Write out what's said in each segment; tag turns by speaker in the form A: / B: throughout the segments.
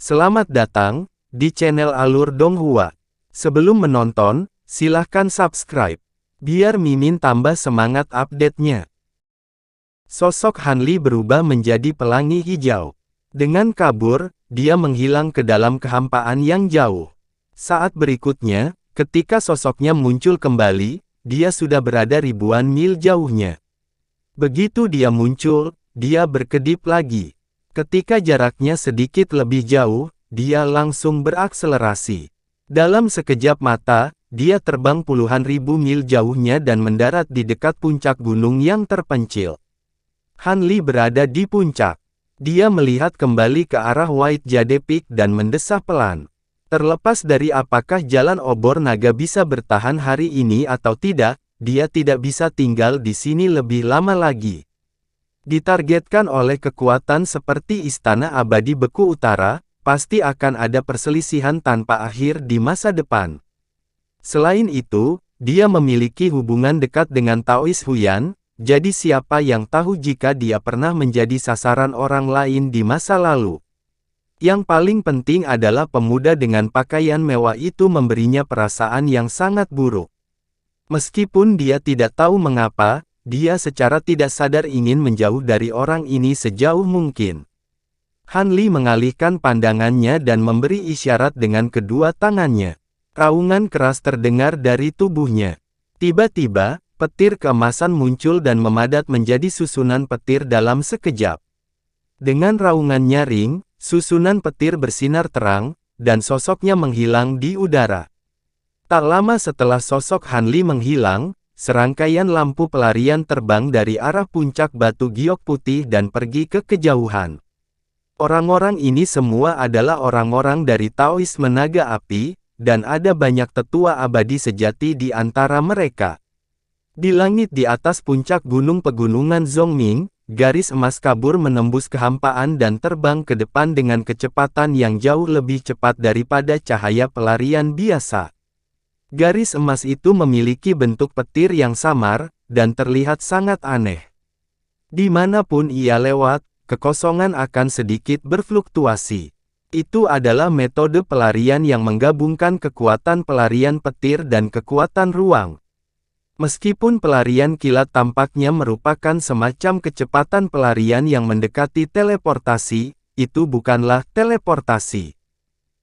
A: Selamat datang di channel Alur Donghua. Sebelum menonton, silahkan subscribe, biar Mimin tambah semangat update-nya. Sosok Hanli berubah menjadi pelangi hijau. Dengan kabur, dia menghilang ke dalam kehampaan yang jauh. Saat berikutnya, ketika sosoknya muncul kembali, dia sudah berada ribuan mil jauhnya. Begitu dia muncul, dia berkedip lagi. Ketika jaraknya sedikit lebih jauh, dia langsung berakselerasi. Dalam sekejap mata, dia terbang puluhan ribu mil jauhnya dan mendarat di dekat puncak gunung yang terpencil. Hanli berada di puncak. Dia melihat kembali ke arah White Jade Peak dan mendesah pelan. Terlepas dari apakah jalan obor naga bisa bertahan hari ini atau tidak, dia tidak bisa tinggal di sini lebih lama lagi. Ditargetkan oleh kekuatan seperti Istana Abadi Beku Utara, pasti akan ada perselisihan tanpa akhir di masa depan. Selain itu, dia memiliki hubungan dekat dengan Taois Huyan, jadi siapa yang tahu jika dia pernah menjadi sasaran orang lain di masa lalu. Yang paling penting adalah pemuda dengan pakaian mewah itu memberinya perasaan yang sangat buruk. Meskipun dia tidak tahu mengapa, dia secara tidak sadar ingin menjauh dari orang ini sejauh mungkin. Hanli mengalihkan pandangannya dan memberi isyarat dengan kedua tangannya. Raungan keras terdengar dari tubuhnya. Tiba-tiba, petir keemasan muncul dan memadat menjadi susunan petir dalam sekejap. Dengan raungan nyaring, susunan petir bersinar terang, dan sosoknya menghilang di udara. Tak lama setelah sosok Hanli menghilang, serangkaian lampu pelarian terbang dari arah puncak batu giok putih dan pergi ke kejauhan. Orang-orang ini semua adalah orang-orang dari Taoisme Naga Api, dan ada banyak tetua abadi sejati di antara mereka. Di langit di atas puncak gunung pegunungan Zhongming, garis emas kabur menembus kehampaan dan terbang ke depan dengan kecepatan yang jauh lebih cepat daripada cahaya pelarian biasa. Garis emas itu memiliki bentuk petir yang samar, dan terlihat sangat aneh. Dimanapun ia lewat, kekosongan akan sedikit berfluktuasi. Itu adalah metode pelarian yang menggabungkan kekuatan pelarian petir dan kekuatan ruang. Meskipun pelarian kilat tampaknya merupakan semacam kecepatan pelarian yang mendekati teleportasi, itu bukanlah teleportasi.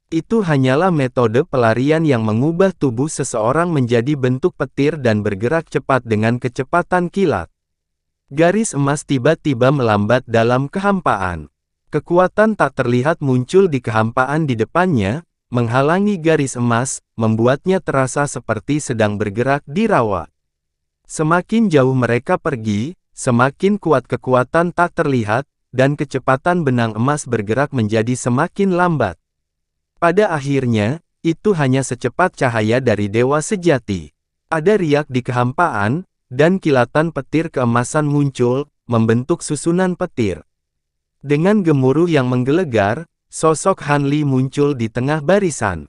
A: Itu hanyalah metode pelarian yang mengubah tubuh seseorang menjadi bentuk petir dan bergerak cepat dengan kecepatan kilat. Garis emas tiba-tiba melambat dalam kehampaan. Kekuatan tak terlihat muncul di kehampaan di depannya, menghalangi garis emas, membuatnya terasa seperti sedang bergerak di rawa. Semakin jauh mereka pergi, semakin kuat kekuatan tak terlihat, dan kecepatan benang emas bergerak menjadi semakin lambat. Pada akhirnya, itu hanya secepat cahaya dari dewa sejati. Ada riak di kehampaan, dan kilatan petir keemasan muncul, membentuk susunan petir. Dengan gemuruh yang menggelegar, sosok Hanli muncul di tengah barisan.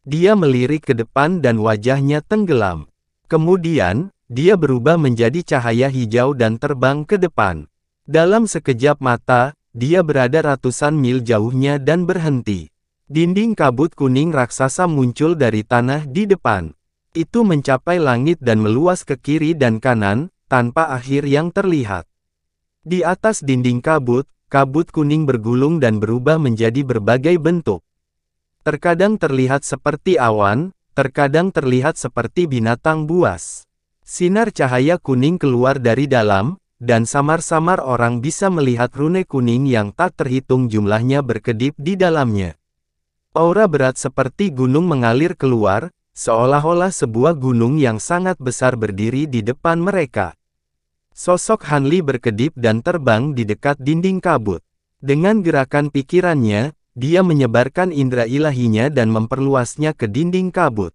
A: Dia melirik ke depan dan wajahnya tenggelam. Kemudian, dia berubah menjadi cahaya hijau dan terbang ke depan. Dalam sekejap mata, dia berada ratusan mil jauhnya dan berhenti. Dinding kabut kuning raksasa muncul dari tanah di depan. Itu mencapai langit dan meluas ke kiri dan kanan, tanpa akhir yang terlihat. Di atas dinding kabut, kabut kuning bergulung dan berubah menjadi berbagai bentuk. Terkadang terlihat seperti awan, terkadang terlihat seperti binatang buas. Sinar cahaya kuning keluar dari dalam, dan samar-samar orang bisa melihat rune kuning yang tak terhitung jumlahnya berkedip di dalamnya. Aura berat seperti gunung mengalir keluar, seolah-olah sebuah gunung yang sangat besar berdiri di depan mereka. Sosok Hanli berkedip dan terbang di dekat dinding kabut. Dengan gerakan pikirannya, dia menyebarkan indera ilahinya dan memperluasnya ke dinding kabut.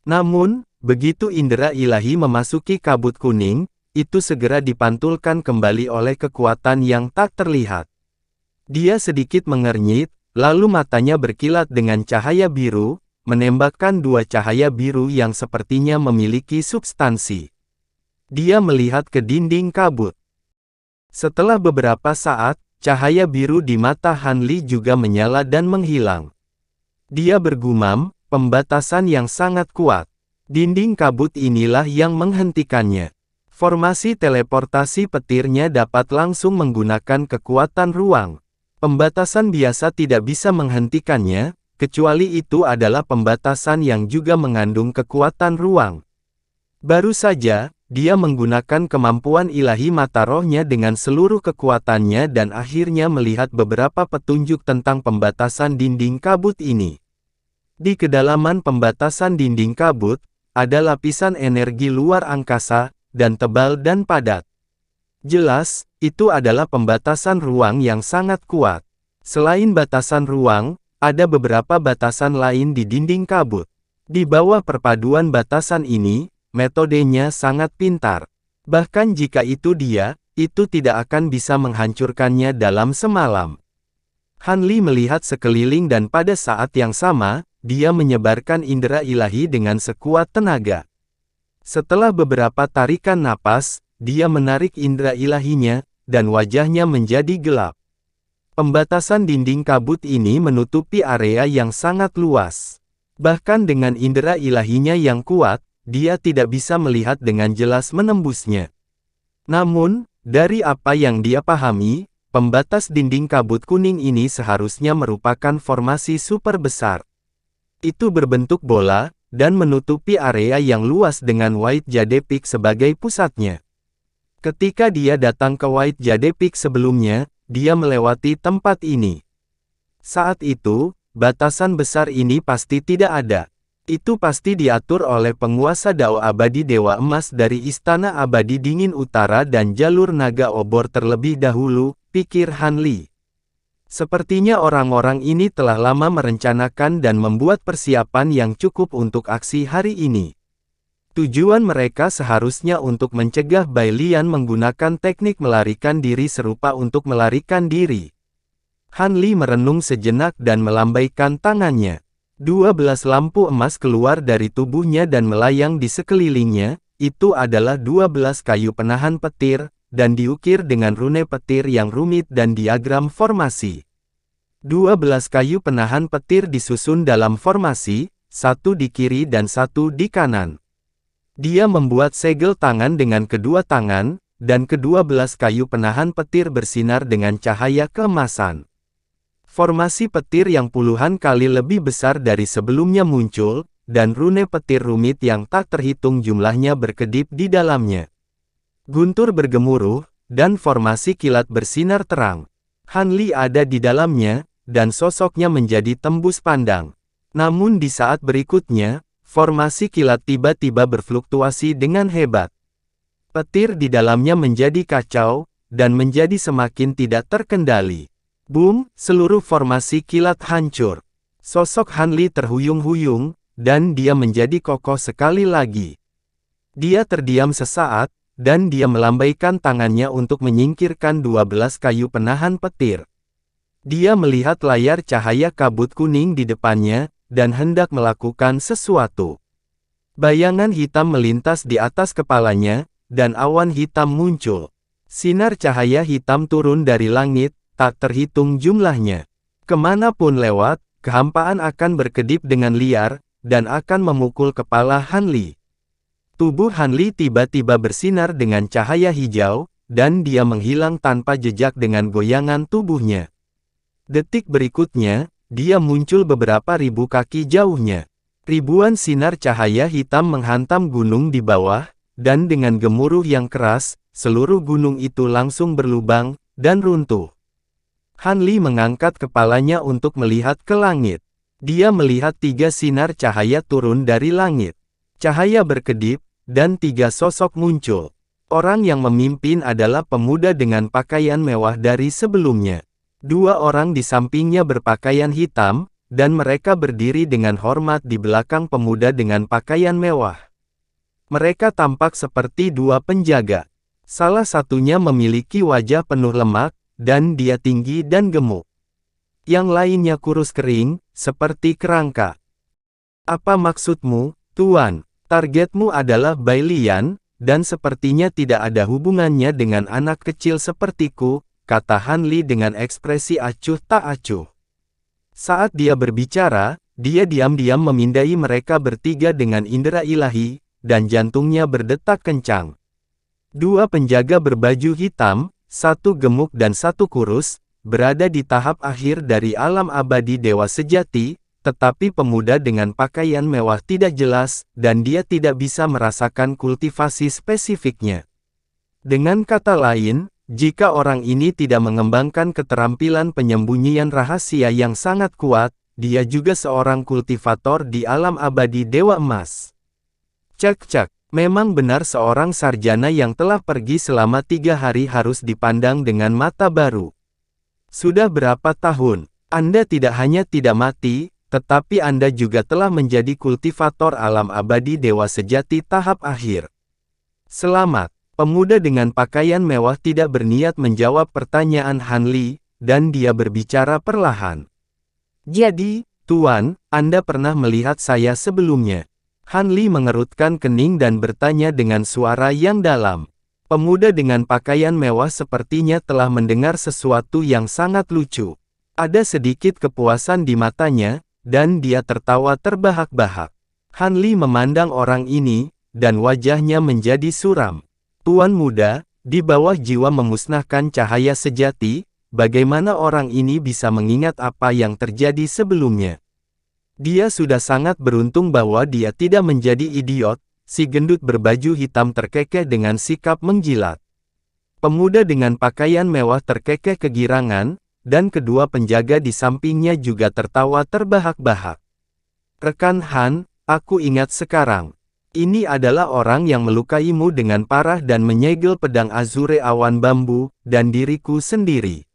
A: Namun, begitu indera ilahi memasuki kabut kuning, itu segera dipantulkan kembali oleh kekuatan yang tak terlihat. Dia sedikit mengernyit, lalu matanya berkilat dengan cahaya biru, menembakkan dua cahaya biru yang sepertinya memiliki substansi. Dia melihat ke dinding kabut. Setelah beberapa saat, cahaya biru di mata Han Li juga menyala dan menghilang. Dia bergumam, pembatasan yang sangat kuat. Dinding kabut inilah yang menghentikannya. Formasi teleportasi petirnya dapat langsung menggunakan kekuatan ruang. Pembatasan biasa tidak bisa menghentikannya, kecuali itu adalah pembatasan yang juga mengandung kekuatan ruang. Baru saja, dia menggunakan kemampuan ilahi mata rohnya dengan seluruh kekuatannya dan akhirnya melihat beberapa petunjuk tentang pembatasan dinding kabut ini. Di kedalaman pembatasan dinding kabut, ada lapisan energi luar angkasa, dan tebal dan padat. Jelas, itu adalah pembatasan ruang yang sangat kuat. Selain batasan ruang, ada beberapa batasan lain di dinding kabut. Di bawah perpaduan batasan ini, metodenya sangat pintar. Bahkan jika itu tidak akan bisa menghancurkannya dalam semalam. Han Li melihat sekeliling dan pada saat yang sama, dia menyebarkan indera ilahi dengan sekuat tenaga. Setelah beberapa tarikan napas, dia menarik indera ilahinya, dan wajahnya menjadi gelap. Pembatasan dinding kabut ini menutupi area yang sangat luas. Bahkan dengan indera ilahinya yang kuat, dia tidak bisa melihat dengan jelas menembusnya. Namun, dari apa yang dia pahami, pembatas dinding kabut kuning ini seharusnya merupakan formasi super besar. Itu berbentuk bola, dan menutupi area yang luas dengan White Jade Peak sebagai pusatnya. Ketika dia datang ke White Jade Peak sebelumnya, dia melewati tempat ini. Saat itu, batasan besar ini pasti tidak ada. Itu pasti diatur oleh penguasa Dao Abadi Dewa Emas dari Istana Abadi Dingin Utara dan jalur naga obor terlebih dahulu, pikir Han Li. Sepertinya orang-orang ini telah lama merencanakan dan membuat persiapan yang cukup untuk aksi hari ini. Tujuan mereka seharusnya untuk mencegah Bai Lian menggunakan teknik melarikan diri serupa untuk melarikan diri. Han Li merenung sejenak dan melambaikan tangannya. 12 lampu emas keluar dari tubuhnya dan melayang di sekelilingnya, itu adalah 12 kayu penahan petir, dan diukir dengan rune petir yang rumit dan diagram formasi. 12 kayu penahan petir disusun dalam formasi, satu di kiri dan satu di kanan. Dia membuat segel tangan dengan kedua tangan, dan ke-12 kayu penahan petir bersinar dengan cahaya keemasan. Formasi petir yang puluhan kali lebih besar dari sebelumnya muncul, dan rune petir rumit yang tak terhitung jumlahnya berkedip di dalamnya. Guntur bergemuruh, dan formasi kilat bersinar terang. Han Li ada di dalamnya, dan sosoknya menjadi tembus pandang. Namun di saat berikutnya, formasi kilat tiba-tiba berfluktuasi dengan hebat. Petir di dalamnya menjadi kacau, dan menjadi semakin tidak terkendali. Boom, seluruh formasi kilat hancur. Sosok Han Li terhuyung-huyung, dan dia menjadi kokoh sekali lagi. Dia terdiam sesaat, dan dia melambaikan tangannya untuk menyingkirkan 12 kayu penahan petir. Dia melihat layar cahaya kabut kuning di depannya, dan hendak melakukan sesuatu. Bayangan hitam melintas di atas kepalanya, dan awan hitam muncul. Sinar cahaya hitam turun dari langit, tak terhitung jumlahnya. Kemanapun lewat, kehampaan akan berkedip dengan liar, dan akan memukul kepala Han Li. Tubuh Han Li tiba-tiba bersinar dengan cahaya hijau, dan dia menghilang tanpa jejak dengan goyangan tubuhnya. Detik berikutnya, dia muncul beberapa ribu kaki jauhnya. Ribuan sinar cahaya hitam menghantam gunung di bawah, dan dengan gemuruh yang keras, seluruh gunung itu langsung berlubang, dan runtuh. Han Li mengangkat kepalanya untuk melihat ke langit. Dia melihat 3 sinar cahaya turun dari langit. Cahaya berkedip, dan 3 sosok muncul. Orang yang memimpin adalah pemuda dengan pakaian mewah dari sebelumnya. 2 orang di sampingnya berpakaian hitam, dan mereka berdiri dengan hormat di belakang pemuda dengan pakaian mewah. Mereka tampak seperti 2 penjaga. Salah satunya memiliki wajah penuh lemak, dan dia tinggi dan gemuk. Yang lainnya kurus kering, seperti kerangka. Apa maksudmu, Tuan? Targetmu adalah Bai Lian, dan sepertinya tidak ada hubungannya dengan anak kecil sepertiku, kata Han Li dengan ekspresi acuh tak acuh. Saat dia berbicara, dia diam-diam memindai mereka bertiga dengan indera ilahi, dan jantungnya berdetak kencang. Dua penjaga berbaju hitam, satu gemuk dan satu kurus, berada di tahap akhir dari alam abadi dewa sejati, tetapi pemuda dengan pakaian mewah tidak jelas, dan dia tidak bisa merasakan kultivasi spesifiknya. Dengan kata lain, jika orang ini tidak mengembangkan keterampilan penyembunyian rahasia yang sangat kuat, dia juga seorang kultivator di alam abadi Dewa Emas. Cek, memang benar seorang sarjana yang telah pergi selama 3 hari harus dipandang dengan mata baru. Sudah berapa tahun, Anda tidak hanya tidak mati, tetapi Anda juga telah menjadi kultivator alam abadi Dewa Sejati tahap akhir. Selamat. Pemuda dengan pakaian mewah tidak berniat menjawab pertanyaan Han Li, dan dia berbicara perlahan. Jadi, Tuan, Anda pernah melihat saya sebelumnya. Han Li mengerutkan kening dan bertanya dengan suara yang dalam. Pemuda dengan pakaian mewah sepertinya telah mendengar sesuatu yang sangat lucu. Ada sedikit kepuasan di matanya, dan dia tertawa terbahak-bahak. Han Li memandang orang ini, dan wajahnya menjadi suram. Tuan muda, di bawah jiwa memusnahkan cahaya sejati, bagaimana orang ini bisa mengingat apa yang terjadi sebelumnya? Dia sudah sangat beruntung bahwa dia tidak menjadi idiot, si gendut berbaju hitam terkekeh dengan sikap menjilat. Pemuda dengan pakaian mewah terkekeh kegirangan, dan kedua penjaga di sampingnya juga tertawa terbahak-bahak. Rekan Han, aku ingat sekarang. Ini adalah orang yang melukaimu dengan parah dan menyegel pedang azure awan bambu, dan diriku sendiri.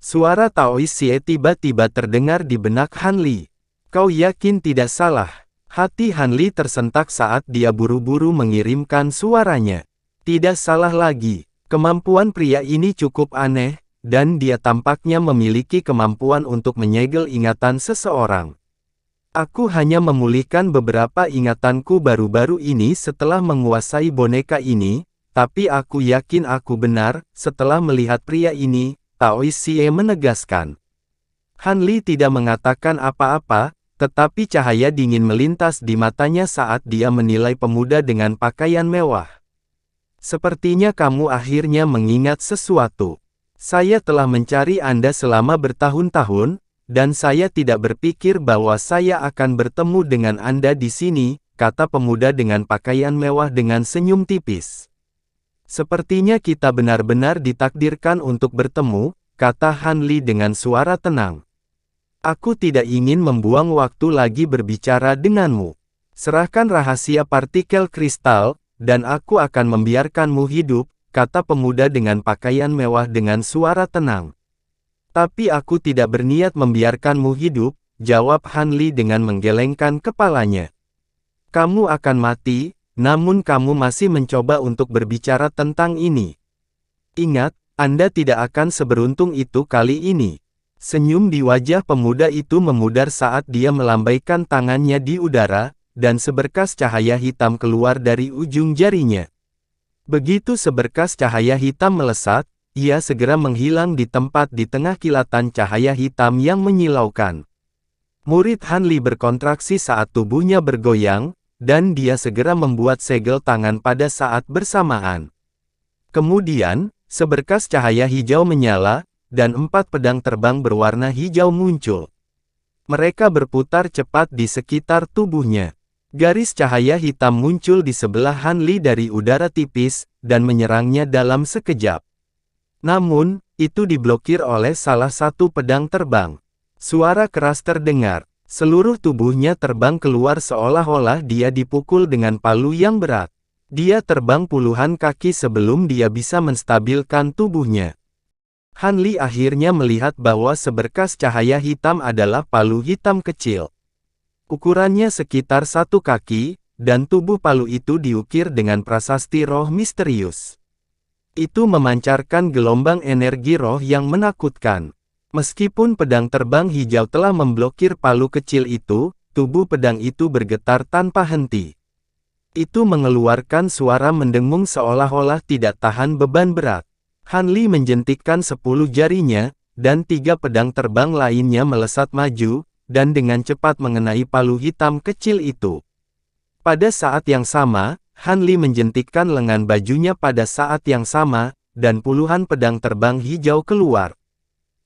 A: Suara Taois Xie tiba-tiba terdengar di benak Han Li. Kau yakin tidak salah? Hati Han Li tersentak saat dia buru-buru mengirimkan suaranya. Tidak salah lagi, kemampuan pria ini cukup aneh, dan dia tampaknya memiliki kemampuan untuk menyegel ingatan seseorang. Aku hanya memulihkan beberapa ingatanku baru-baru ini setelah menguasai boneka ini, tapi aku yakin aku benar, setelah melihat pria ini, Taois Xie menegaskan. Han Li tidak mengatakan apa-apa, tetapi cahaya dingin melintas di matanya saat dia menilai pemuda dengan pakaian mewah. Sepertinya kamu akhirnya mengingat sesuatu. Saya telah mencari Anda selama bertahun-tahun, dan saya tidak berpikir bahwa saya akan bertemu dengan Anda di sini, kata pemuda dengan pakaian mewah dengan senyum tipis. Sepertinya kita benar-benar ditakdirkan untuk bertemu, kata Han Li dengan suara tenang. Aku tidak ingin membuang waktu lagi berbicara denganmu. Serahkan rahasia partikel kristal, dan aku akan membiarkanmu hidup, kata pemuda dengan pakaian mewah dengan suara tenang. Tapi aku tidak berniat membiarkanmu hidup, jawab Han Li dengan menggelengkan kepalanya. Kamu akan mati, namun kamu masih mencoba untuk berbicara tentang ini. Ingat, Anda tidak akan seberuntung itu kali ini. Senyum di wajah pemuda itu memudar saat dia melambaikan tangannya di udara, dan seberkas cahaya hitam keluar dari ujung jarinya. Begitu seberkas cahaya hitam melesat, ia segera menghilang di tempat di tengah kilatan cahaya hitam yang menyilaukan. Murid Han Li berkontraksi saat tubuhnya bergoyang, dan dia segera membuat segel tangan pada saat bersamaan. Kemudian, seberkas cahaya hijau menyala, dan 4 pedang terbang berwarna hijau muncul. Mereka berputar cepat di sekitar tubuhnya. Garis cahaya hitam muncul di sebelah Han Li dari udara tipis, dan menyerangnya dalam sekejap. Namun, itu diblokir oleh salah satu pedang terbang. Suara keras terdengar. Seluruh tubuhnya terbang keluar seolah-olah dia dipukul dengan palu yang berat. Dia terbang puluhan kaki sebelum dia bisa menstabilkan tubuhnya. Han Li akhirnya melihat bahwa seberkas cahaya hitam adalah palu hitam kecil. Ukurannya sekitar 1 kaki, dan tubuh palu itu diukir dengan prasasti roh misterius. Itu memancarkan gelombang energi roh yang menakutkan. Meskipun pedang terbang hijau telah memblokir palu kecil itu, tubuh pedang itu bergetar tanpa henti. Itu mengeluarkan suara mendengung seolah-olah tidak tahan beban berat. Han Li menjentikkan 10 jarinya, dan 3 pedang terbang lainnya melesat maju, dan dengan cepat mengenai palu hitam kecil itu. Pada saat yang sama, Han Li menjentikkan lengan bajunya pada saat yang sama, dan puluhan pedang terbang hijau keluar.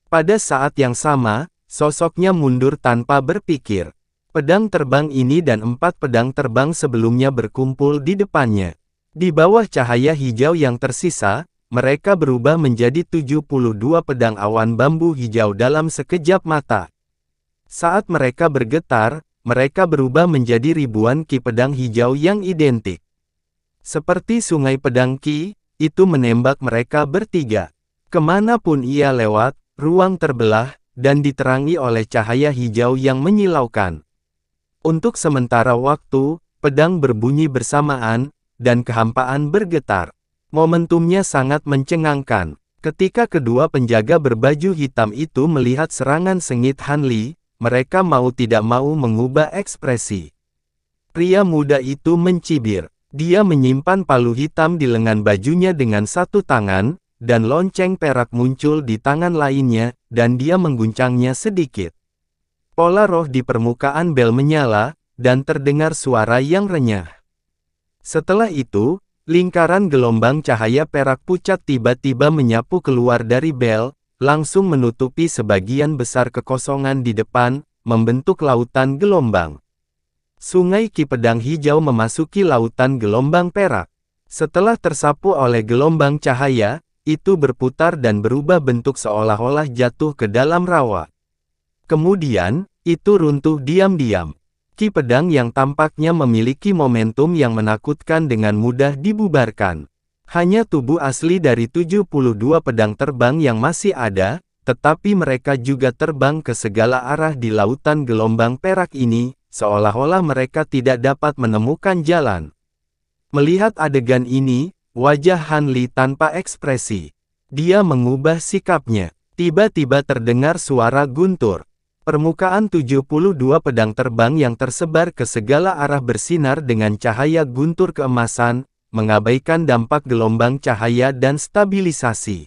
A: Pada saat yang sama, sosoknya mundur tanpa berpikir. Pedang terbang ini dan 4 pedang terbang sebelumnya berkumpul di depannya. Di bawah cahaya hijau yang tersisa, mereka berubah menjadi 72 pedang awan bambu hijau dalam sekejap mata. Saat mereka bergetar, mereka berubah menjadi ribuan ki pedang hijau yang identik. Seperti sungai pedang ki, itu menembak mereka bertiga. Kemanapun ia lewat, ruang terbelah, dan diterangi oleh cahaya hijau yang menyilaukan. Untuk sementara waktu, pedang berbunyi bersamaan, dan kehampaan bergetar. Momentumnya sangat mencengangkan. Ketika kedua penjaga berbaju hitam itu melihat serangan sengit Han Li, mereka mau tidak mau mengubah ekspresi. Pria muda itu mencibir. Dia menyimpan palu hitam di lengan bajunya dengan satu tangan, dan lonceng perak muncul di tangan lainnya, dan dia mengguncangnya sedikit. Pola roh di permukaan bel menyala, dan terdengar suara yang renyah. Setelah itu, lingkaran gelombang cahaya perak pucat tiba-tiba menyapu keluar dari bel, langsung menutupi sebagian besar kekosongan di depan, membentuk lautan gelombang. Sungai Ki Pedang Hijau memasuki lautan gelombang perak. Setelah tersapu oleh gelombang cahaya, itu berputar dan berubah bentuk seolah-olah jatuh ke dalam rawa. Kemudian, itu runtuh diam-diam. Ki pedang yang tampaknya memiliki momentum yang menakutkan dengan mudah dibubarkan. Hanya tubuh asli dari 72 pedang terbang yang masih ada, tetapi mereka juga terbang ke segala arah di lautan gelombang perak ini, seolah-olah mereka tidak dapat menemukan jalan. Melihat adegan ini, wajah Han Li tanpa ekspresi. Dia mengubah sikapnya. Tiba-tiba terdengar suara guntur. Permukaan 72 pedang terbang yang tersebar ke segala arah bersinar dengan cahaya guntur keemasan, mengabaikan dampak gelombang cahaya dan stabilisasi.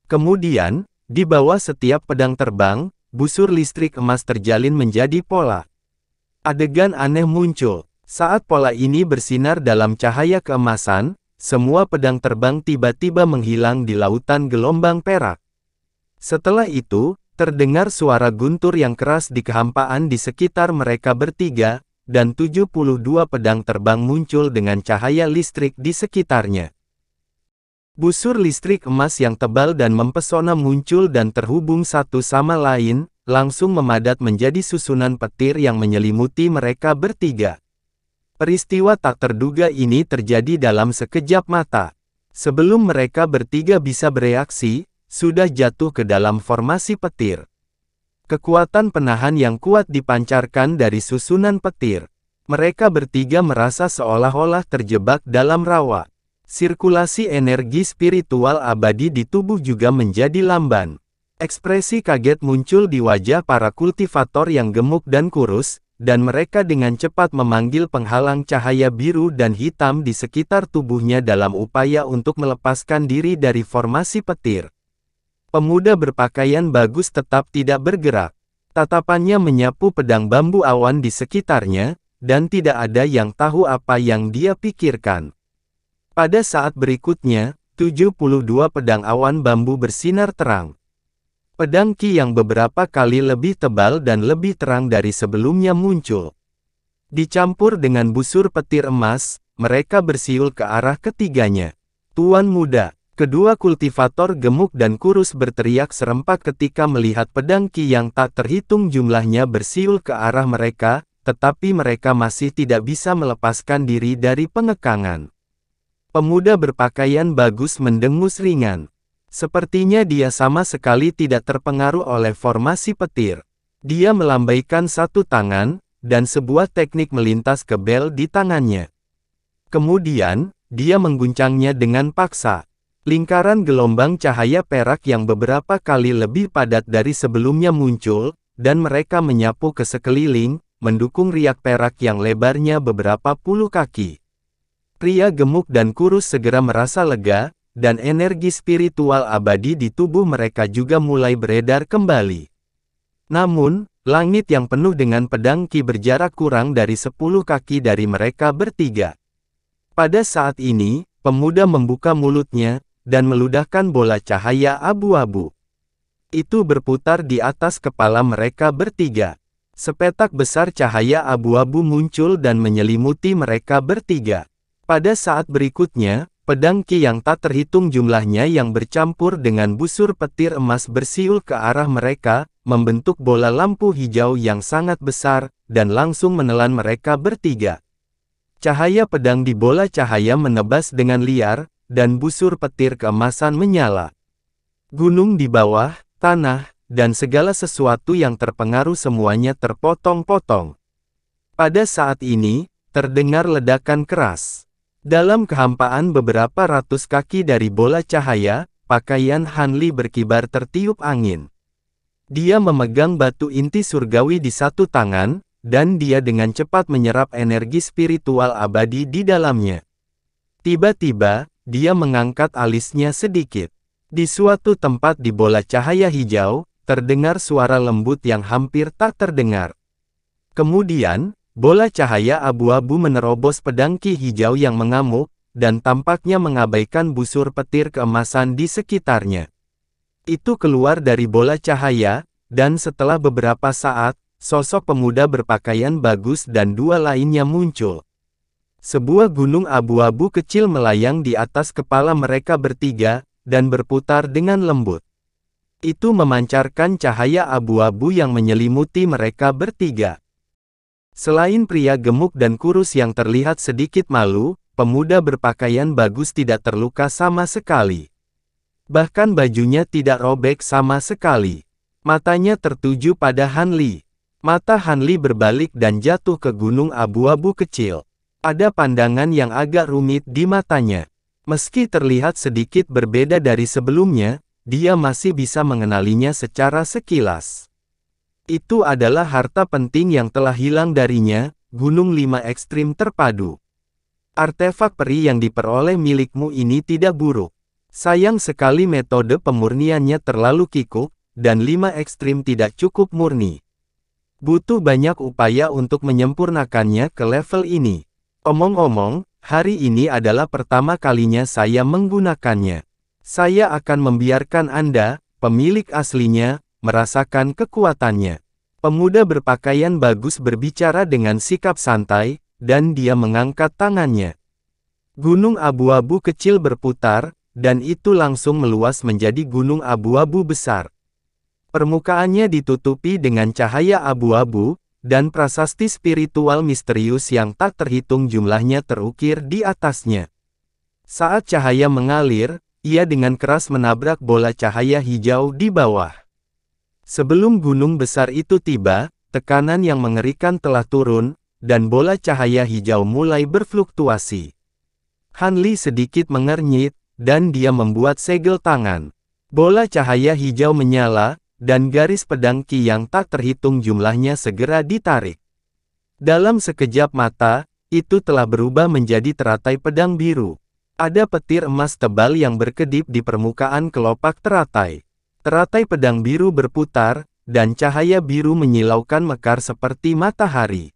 A: Kemudian, di bawah setiap pedang terbang, busur listrik emas terjalin menjadi pola. Adegan aneh muncul. Saat pola ini bersinar dalam cahaya keemasan, semua pedang terbang tiba-tiba menghilang di lautan gelombang perak. Setelah itu, terdengar suara guntur yang keras di kehampaan di sekitar mereka bertiga, dan 72 pedang terbang muncul dengan cahaya listrik di sekitarnya. Busur listrik emas yang tebal dan mempesona muncul dan terhubung satu sama lain, langsung memadat menjadi susunan petir yang menyelimuti mereka bertiga. Peristiwa tak terduga ini terjadi dalam sekejap mata. Sebelum mereka bertiga bisa bereaksi, sudah jatuh ke dalam formasi petir. Kekuatan penahan yang kuat dipancarkan dari susunan petir. Mereka bertiga merasa seolah-olah terjebak dalam rawa. Sirkulasi energi spiritual abadi di tubuh juga menjadi lamban. Ekspresi kaget muncul di wajah para kultivator yang gemuk dan kurus, dan mereka dengan cepat memanggil penghalang cahaya biru dan hitam di sekitar tubuhnya dalam upaya untuk melepaskan diri dari formasi petir. Pemuda berpakaian bagus tetap tidak bergerak. Tatapannya menyapu pedang bambu awan di sekitarnya, dan tidak ada yang tahu apa yang dia pikirkan. Pada saat berikutnya, 72 pedang awan bambu bersinar terang. Pedang Ki yang beberapa kali lebih tebal dan lebih terang dari sebelumnya muncul. Dicampur dengan busur petir emas, mereka bersiul ke arah ketiganya. Tuan muda, kedua kultivator gemuk dan kurus berteriak serempak ketika melihat pedang Ki yang tak terhitung jumlahnya bersiul ke arah mereka, tetapi mereka masih tidak bisa melepaskan diri dari pengekangan. Pemuda berpakaian bagus mendengus ringan. Sepertinya dia sama sekali tidak terpengaruh oleh formasi petir. Dia melambaikan satu tangan, dan sebuah teknik melintas ke bel di tangannya. Kemudian, dia mengguncangnya dengan paksa. Lingkaran gelombang cahaya perak yang beberapa kali lebih padat dari sebelumnya muncul, dan mereka menyapu ke sekeliling, mendukung riak perak yang lebarnya beberapa puluh kaki. Pria gemuk dan kurus segera merasa lega, dan energi spiritual abadi di tubuh mereka juga mulai beredar kembali. Namun, langit yang penuh dengan pedang Qi berjarak kurang dari 10 kaki dari mereka bertiga. Pada saat ini, pemuda membuka mulutnya, dan meludahkan bola cahaya abu-abu. Itu berputar di atas kepala mereka bertiga. Sepetak besar cahaya abu-abu muncul dan menyelimuti mereka bertiga. Pada saat berikutnya, pedang Qi yang tak terhitung jumlahnya yang bercampur dengan busur petir emas bersiul ke arah mereka, membentuk bola lampu hijau yang sangat besar, dan langsung menelan mereka bertiga. Cahaya pedang di bola cahaya menebas dengan liar, dan busur petir keemasan menyala. Gunung di bawah, tanah, dan segala sesuatu yang terpengaruh semuanya terpotong-potong. Pada saat ini, terdengar ledakan keras. Dalam kehampaan beberapa ratus kaki dari bola cahaya, pakaian Han Li berkibar tertiup angin. Dia memegang batu inti surgawi di satu tangan, dan dia dengan cepat menyerap energi spiritual abadi di dalamnya. Tiba-tiba, dia mengangkat alisnya sedikit. Di suatu tempat di bola cahaya hijau, terdengar suara lembut yang hampir tak terdengar. Kemudian, bola cahaya abu-abu menerobos pedang Qi hijau yang mengamuk, dan tampaknya mengabaikan busur petir keemasan di sekitarnya. Itu keluar dari bola cahaya, dan setelah beberapa saat, sosok pemuda berpakaian bagus dan dua lainnya muncul. Sebuah gunung abu-abu kecil melayang di atas kepala mereka bertiga, dan berputar dengan lembut. Itu memancarkan cahaya abu-abu yang menyelimuti mereka bertiga. Selain pria gemuk dan kurus yang terlihat sedikit malu, pemuda berpakaian bagus tidak terluka sama sekali. Bahkan bajunya tidak robek sama sekali. Matanya tertuju pada Han Li. Mata Han Li berbalik dan jatuh ke gunung abu-abu kecil. Ada pandangan yang agak rumit di matanya. Meski terlihat sedikit berbeda dari sebelumnya, dia masih bisa mengenalinya secara sekilas. Itu adalah harta penting yang telah hilang darinya, Gunung 5 Ekstrim Terpadu. Artefak peri yang diperoleh milikmu ini tidak buruk. Sayang sekali metode pemurniannya terlalu kikuk, dan 5 Ekstrim tidak cukup murni. Butuh banyak upaya untuk menyempurnakannya ke level ini. Omong-omong, hari ini adalah pertama kalinya saya menggunakannya. Saya akan membiarkan Anda, pemilik aslinya, merasakan kekuatannya. Pemuda berpakaian bagus berbicara dengan sikap santai, dan dia mengangkat tangannya. Gunung abu-abu kecil berputar, dan itu langsung meluas menjadi gunung abu-abu besar. Permukaannya ditutupi dengan cahaya abu-abu, dan prasasti spiritual misterius yang tak terhitung jumlahnya terukir di atasnya. Saat cahaya mengalir, ia dengan keras menabrak bola cahaya hijau di bawah. Sebelum gunung besar itu tiba, tekanan yang mengerikan telah turun, dan bola cahaya hijau mulai berfluktuasi. Han Li sedikit mengernyit, dan dia membuat segel tangan. Bola cahaya hijau menyala, dan garis pedang Qi yang tak terhitung jumlahnya segera ditarik. Dalam sekejap mata, itu telah berubah menjadi teratai pedang biru. Ada petir emas tebal yang berkedip di permukaan kelopak teratai. Teratai pedang biru berputar, dan cahaya biru menyilaukan mekar seperti matahari.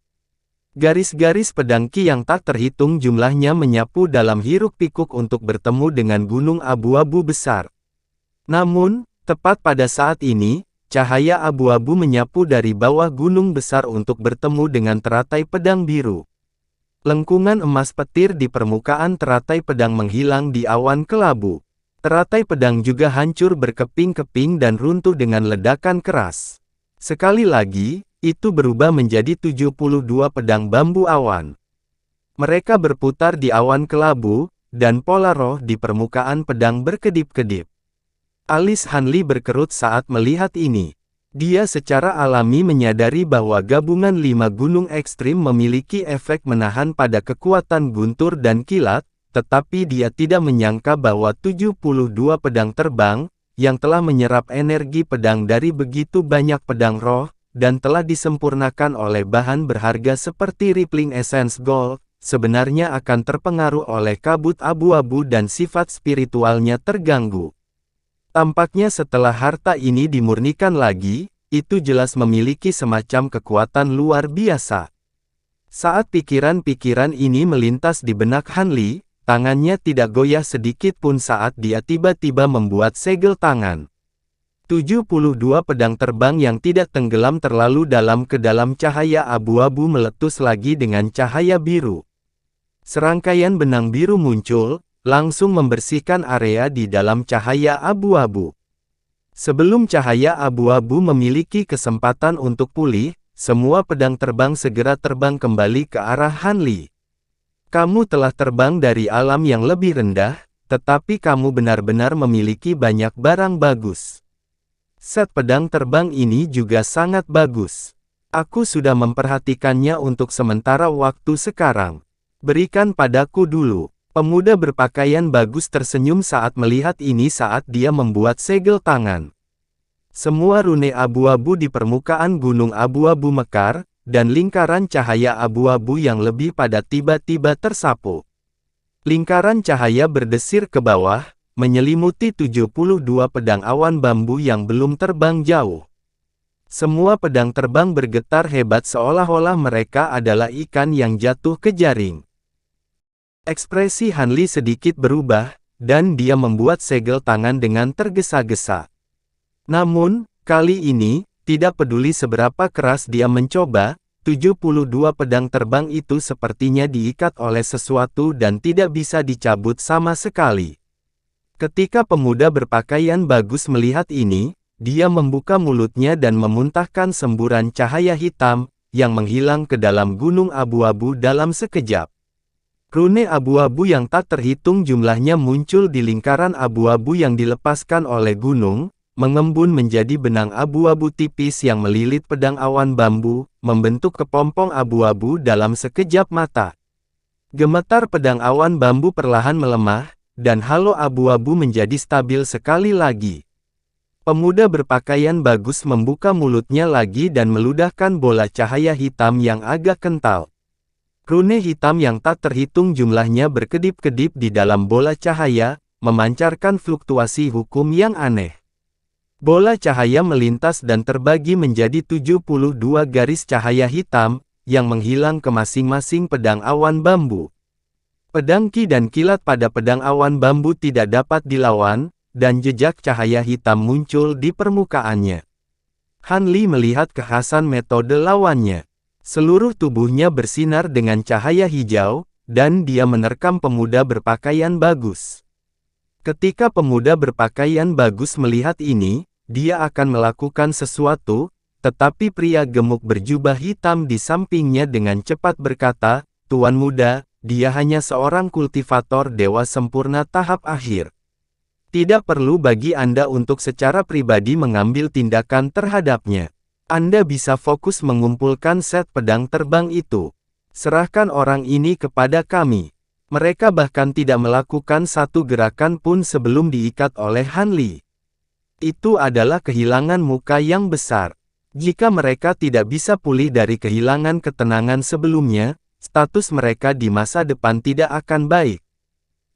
A: Garis-garis pedang Qi yang tak terhitung jumlahnya menyapu dalam hiruk-pikuk untuk bertemu dengan gunung abu-abu besar. Namun, tepat pada saat ini, cahaya abu-abu menyapu dari bawah gunung besar untuk bertemu dengan teratai pedang biru. Lengkungan emas petir di permukaan teratai pedang menghilang di awan kelabu. Teratai pedang juga hancur berkeping-keping dan runtuh dengan ledakan keras. Sekali lagi, itu berubah menjadi 72 pedang bambu awan. Mereka berputar di awan kelabu, dan pola roh di permukaan pedang berkedip-kedip. Alis Han Li berkerut saat melihat ini. Dia secara alami menyadari bahwa gabungan 5 gunung ekstrim memiliki efek menahan pada kekuatan guntur dan kilat, tetapi dia tidak menyangka bahwa 72 pedang terbang, yang telah menyerap energi pedang dari begitu banyak pedang roh, dan telah disempurnakan oleh bahan berharga seperti Rippling Essence Gold, sebenarnya akan terpengaruh oleh kabut abu-abu dan sifat spiritualnya terganggu. Tampaknya setelah harta ini dimurnikan lagi, itu jelas memiliki semacam kekuatan luar biasa. Saat pikiran-pikiran ini melintas di benak Han Li, tangannya tidak goyah sedikit pun saat dia tiba-tiba membuat segel tangan. 72 pedang terbang yang tidak tenggelam terlalu dalam ke dalam cahaya abu-abu meletus lagi dengan cahaya biru. Serangkaian benang biru muncul, langsung membersihkan area di dalam cahaya abu-abu. Sebelum cahaya abu-abu memiliki kesempatan untuk pulih, semua pedang terbang segera terbang kembali ke arah Han Li. Kamu telah terbang dari alam yang lebih rendah, tetapi kamu benar-benar memiliki banyak barang bagus. Set pedang terbang ini juga sangat bagus. Aku sudah memperhatikannya untuk sementara waktu sekarang. Berikan padaku dulu. Pemuda berpakaian bagus tersenyum saat melihat ini saat dia membuat segel tangan. Semua rune abu-abu di permukaan gunung abu-abu mekar, dan lingkaran cahaya abu-abu yang lebih padat tiba-tiba tersapu. Lingkaran cahaya berdesir ke bawah, menyelimuti 72 pedang awan bambu yang belum terbang jauh. Semua pedang terbang bergetar hebat seolah-olah mereka adalah ikan yang jatuh ke jaring. Ekspresi Han Li sedikit berubah, dan dia membuat segel tangan dengan tergesa-gesa. Namun, kali ini, tidak peduli seberapa keras dia mencoba, 72 pedang terbang itu sepertinya diikat oleh sesuatu dan tidak bisa dicabut sama sekali. Ketika pemuda berpakaian bagus melihat ini, dia membuka mulutnya dan memuntahkan semburan cahaya hitam, yang menghilang ke dalam gunung abu-abu dalam sekejap. Rune abu-abu yang tak terhitung jumlahnya muncul di lingkaran abu-abu yang dilepaskan oleh gunung, mengembun menjadi benang abu-abu tipis yang melilit pedang awan bambu, membentuk kepompong abu-abu dalam sekejap mata. Gemetar pedang awan bambu perlahan melemah, dan halo abu-abu menjadi stabil sekali lagi. Pemuda berpakaian bagus membuka mulutnya lagi dan meludahkan bola cahaya hitam yang agak kental. Rune hitam yang tak terhitung jumlahnya berkedip-kedip di dalam bola cahaya, memancarkan fluktuasi hukum yang aneh. Bola cahaya melintas dan terbagi menjadi 72 garis cahaya hitam, yang menghilang ke masing-masing pedang awan bambu. Pedang ki dan kilat pada pedang awan bambu tidak dapat dilawan, dan jejak cahaya hitam muncul di permukaannya. Han Li melihat kekhasan metode lawannya. Seluruh tubuhnya bersinar dengan cahaya hijau, dan dia menerkam pemuda berpakaian bagus. Ketika pemuda berpakaian bagus melihat ini, dia akan melakukan sesuatu, tetapi pria gemuk berjubah hitam di sampingnya dengan cepat berkata, "Tuan muda, dia hanya seorang kultivator dewa sempurna tahap akhir. Tidak perlu bagi Anda untuk secara pribadi mengambil tindakan terhadapnya. Anda bisa fokus mengumpulkan set pedang terbang itu. Serahkan orang ini kepada kami." Mereka bahkan tidak melakukan satu gerakan pun sebelum diikat oleh Han Li. Itu adalah kehilangan muka yang besar. Jika mereka tidak bisa pulih dari kehilangan ketenangan sebelumnya, status mereka di masa depan tidak akan baik.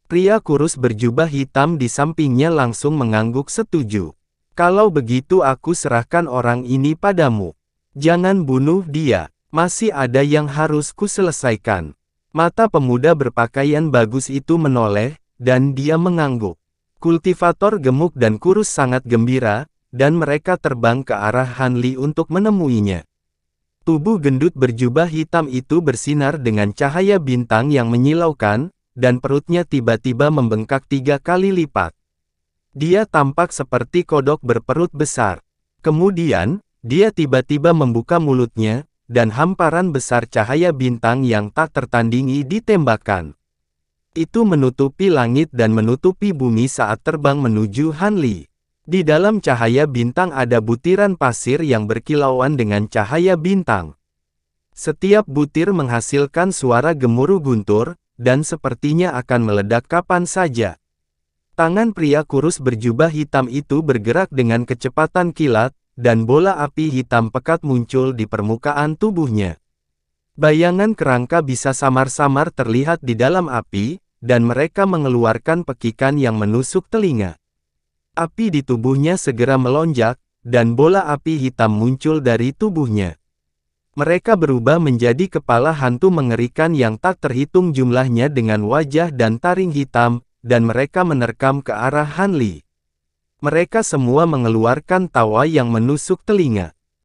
A: Pria kurus berjubah hitam di sampingnya langsung mengangguk setuju. "Kalau begitu aku serahkan orang ini padamu. Jangan bunuh dia, masih ada yang harus kuselesaikan." Mata pemuda berpakaian bagus itu menoleh, dan dia mengangguk. Kultivator gemuk dan kurus sangat gembira, dan mereka terbang ke arah Han Li untuk menemuinya. Tubuh gendut berjubah hitam itu bersinar dengan cahaya bintang yang menyilaukan, dan perutnya tiba-tiba membengkak 3 kali lipat. Dia tampak seperti kodok berperut besar. Kemudian, dia tiba-tiba membuka mulutnya, dan hamparan besar cahaya bintang yang tak tertandingi ditembakkan. Itu menutupi langit dan menutupi bumi saat terbang menuju Han Li. Di dalam cahaya bintang ada butiran pasir yang berkilauan dengan cahaya bintang. Setiap butir menghasilkan suara gemuruh guntur, dan sepertinya akan meledak kapan saja. Tangan pria kurus berjubah hitam itu bergerak dengan kecepatan kilat, dan bola api hitam pekat muncul di permukaan tubuhnya. Bayangan kerangka bisa samar-samar terlihat di dalam api, dan mereka mengeluarkan pekikan yang menusuk telinga. Api di tubuhnya segera melonjak, dan bola api hitam muncul dari tubuhnya. Mereka berubah menjadi kepala hantu mengerikan yang tak terhitung jumlahnya dengan wajah dan taring hitam, dan mereka menerkam ke arah Han Li. Mereka semua mengeluarkan tawa yang menusuk telinga.